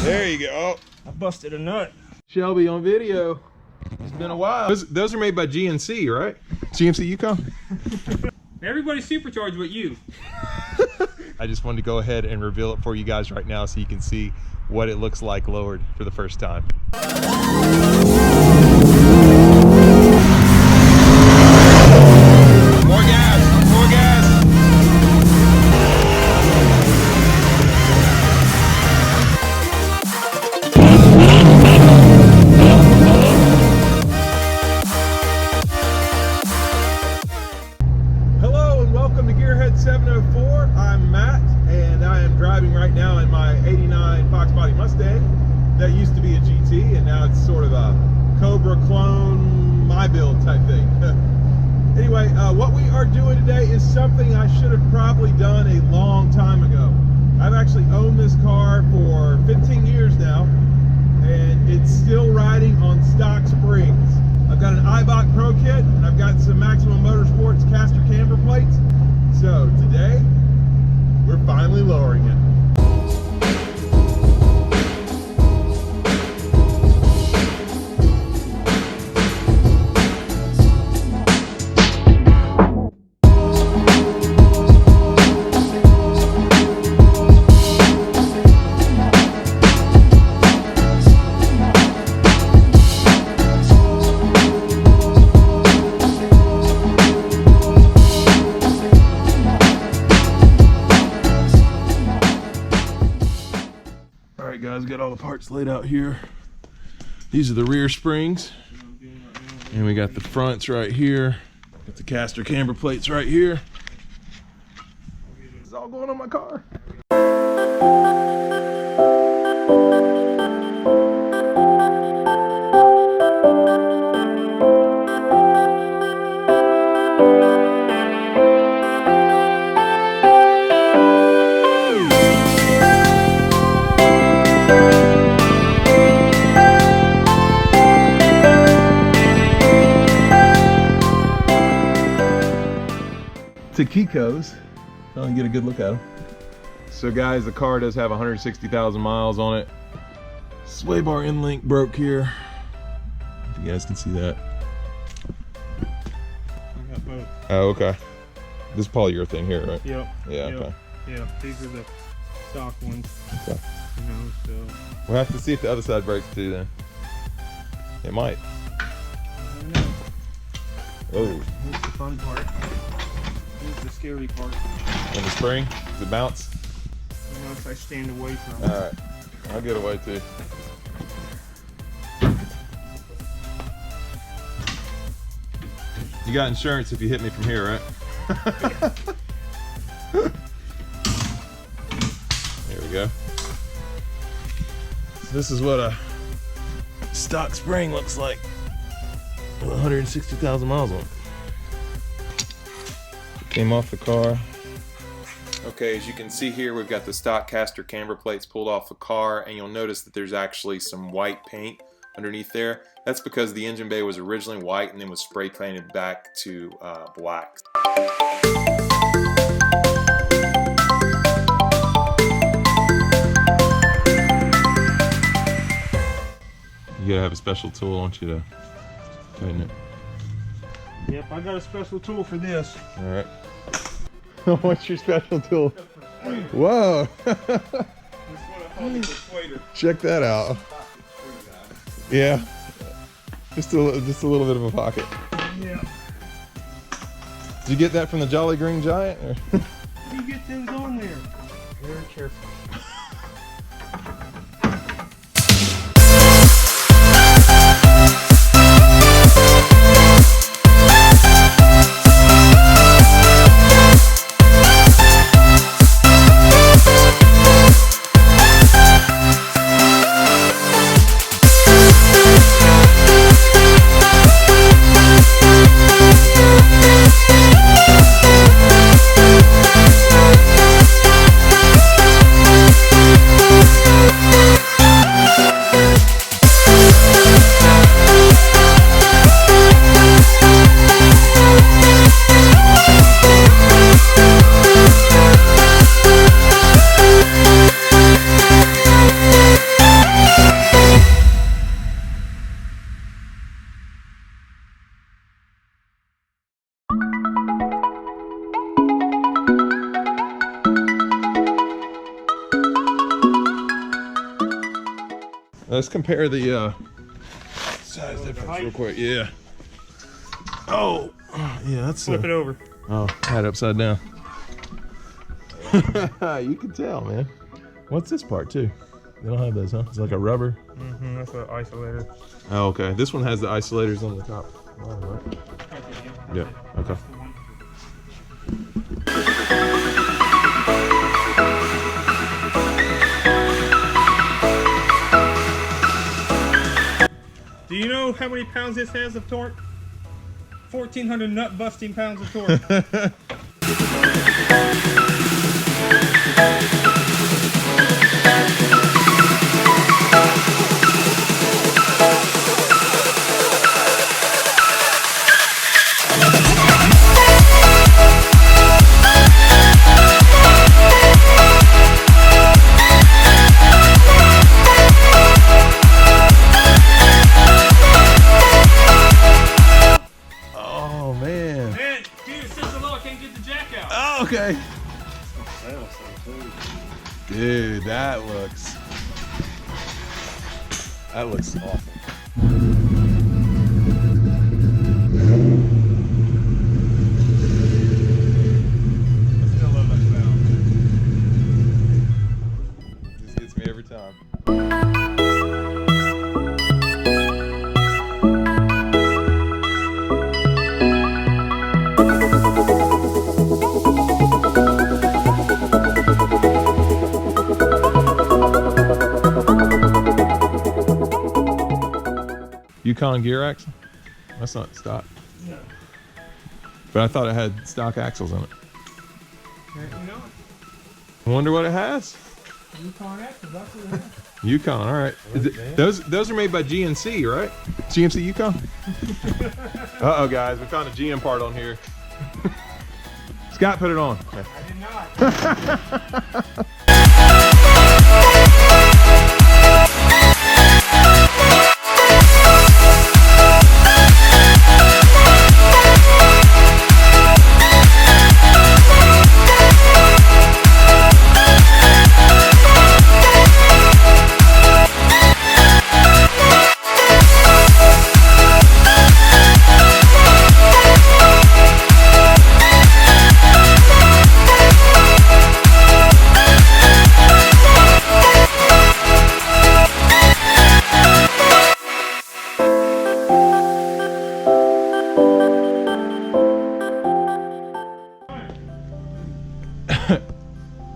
There you go. Oh, I busted a nut. Shelby on video. It's been a while. Those are made by GNC, right? GMC Yukon? Everybody's supercharged but you. I just wanted to go ahead and reveal it for you guys right now so you can see what it looks like lowered for the first time. More gas, more gas. Hello and welcome to Gearhead 704. I'm Matt and I am driving right now in my 89 FoxBody Mustang that used to be a GT and now it's sort of a Cobra clone, my build type thing. Anyway, what we are doing today is something I should have probably done a long time ago. I've actually owned this car for 15 years now, and it's still riding on stock springs. I've got an iBot Pro kit, and I've got some Maximum Motorsports caster camber plates. So today, we're finally lowering it. Alright guys, got all the parts laid out here. These are the rear springs. And we got the fronts right here. Got the caster camber plates right here. This is all going on my car. To Kiko's, I'll get a good look at them. So guys, the car does have 160,000 miles on it. Sway bar end link broke here. If you guys can see that. I got both. Oh, okay. This is polyurethane here, right? Yep. Yeah, yep. okay. Yeah, these are the stock ones. Okay. You know, so. We'll have to see if the other side breaks too then. It might. I don't know. Oh. Here's the fun part. Here's the scary part. In the spring? Does it bounce? Unless I stand away from it. Alright. I'll get away too. You got insurance if you hit me from here, right? There we go. So this is what a stock spring looks like with 160,000 miles on it. Came off the car. Okay, as you can see here, we've got the stock caster camber plates pulled off the car, and you'll notice that there's actually some white paint underneath there. That's because the engine bay was originally white and then was spray painted back to black. You gotta have a special tool, don't you, to tighten it? Yep, I got a special tool for this. Alright. What's your special tool? Whoa! Check that out. Yeah. Just a little bit of a pocket. Yeah. Did you get that from the Jolly Green Giant? Or? You get those on there. Very careful. Let's compare the size difference real quick. Yeah. Oh, yeah, that's Flip it over. Oh, I had it upside down. You can tell, man. What's this part too? They don't have those, huh? It's like a rubber. Mm-hmm, that's an isolator. Oh, okay. This one has the isolators on the top. Oh, right. Yeah. Okay. Do you know how many pounds this has of torque? 1,400 nut busting pounds of torque. Okay. Dude, that looks awesome. Still love that sound. This gets me every time. Yukon gear axle? That's not stock. No. But I thought it had stock axles on it. Apparently not. I wonder what it has. Yukon axles, that's what it has. Yukon, all right. Those are made by GNC, right? GMC Yukon? Uh-oh, guys, we found a GM part on here. Scott, put it on. I did not.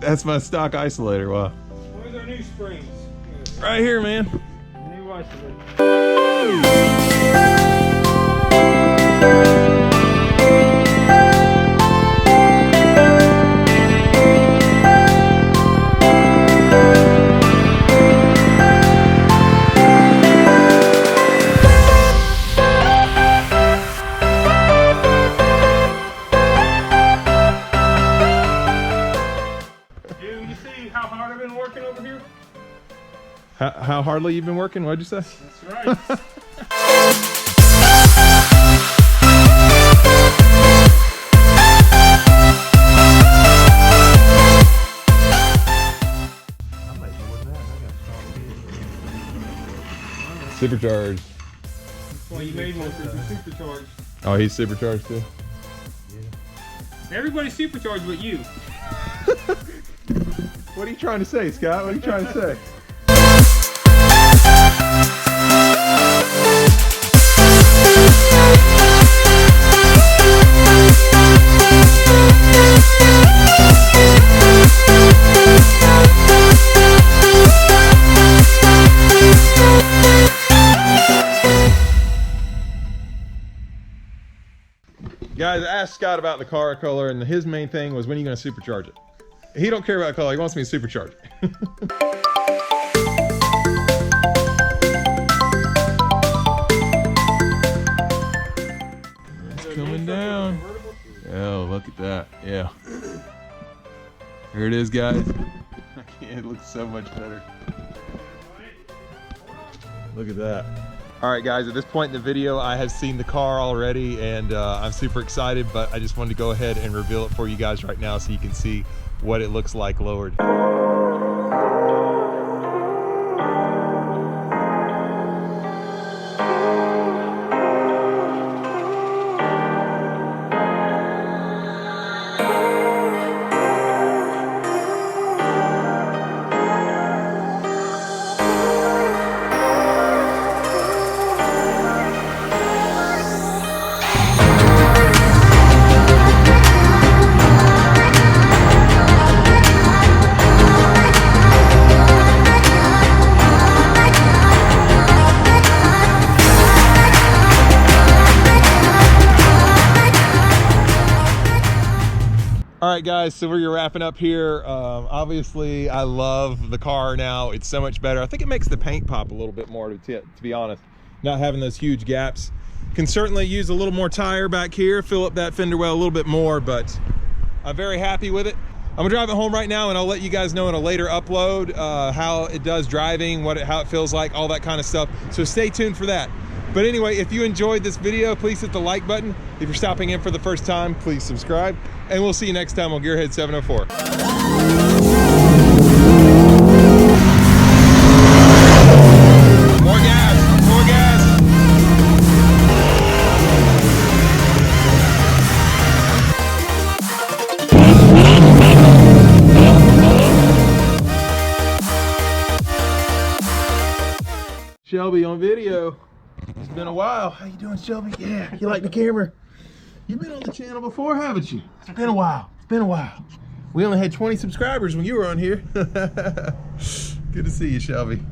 That's my stock isolator. Wow. Where's our new springs? Right here, man. New isolator. How hardly you've been working? What'd you say? That's right. Supercharged. That's why you made one, because it's supercharged. Oh, he's supercharged too? Yeah. Everybody's supercharged but you. What are you trying to say, Scott? What are you trying to say? Guys, I asked Scott about the car color, and his main thing was, when are you going to supercharge it? He don't care about color, he wants me to supercharge it. It's coming down. Oh, look at that. Yeah. Here it is, guys. It looks so much better. Look at that. All right, guys, at this point in the video, I have seen the car already, and I'm super excited, but I just wanted to go ahead and reveal it for you guys right now so you can see what it looks like lowered. right, guys, so we're wrapping up here. Obviously, I love the car now. It's so much better. I think it makes the paint pop a little bit more, to be honest. Not having those huge gaps. Can certainly use a little more tire back here, fill up that fender well a little bit more, but I'm very happy with it. I'm gonna drive it home right now, and I'll let you guys know in a later upload how it does driving, how it feels like, all that kind of stuff. So stay tuned for that. But anyway, if you enjoyed this video, please hit the like button. If you're stopping in for the first time, please subscribe. And we'll see you next time on Gearhead 704. More gas, more gas. Shelby on video. It's been a while. How you doing, Shelby? Yeah, you like the camera? You've been on the channel before, haven't you? It's been a while. It's been a while. We only had 20 subscribers when you were on here. Good to see you, Shelby.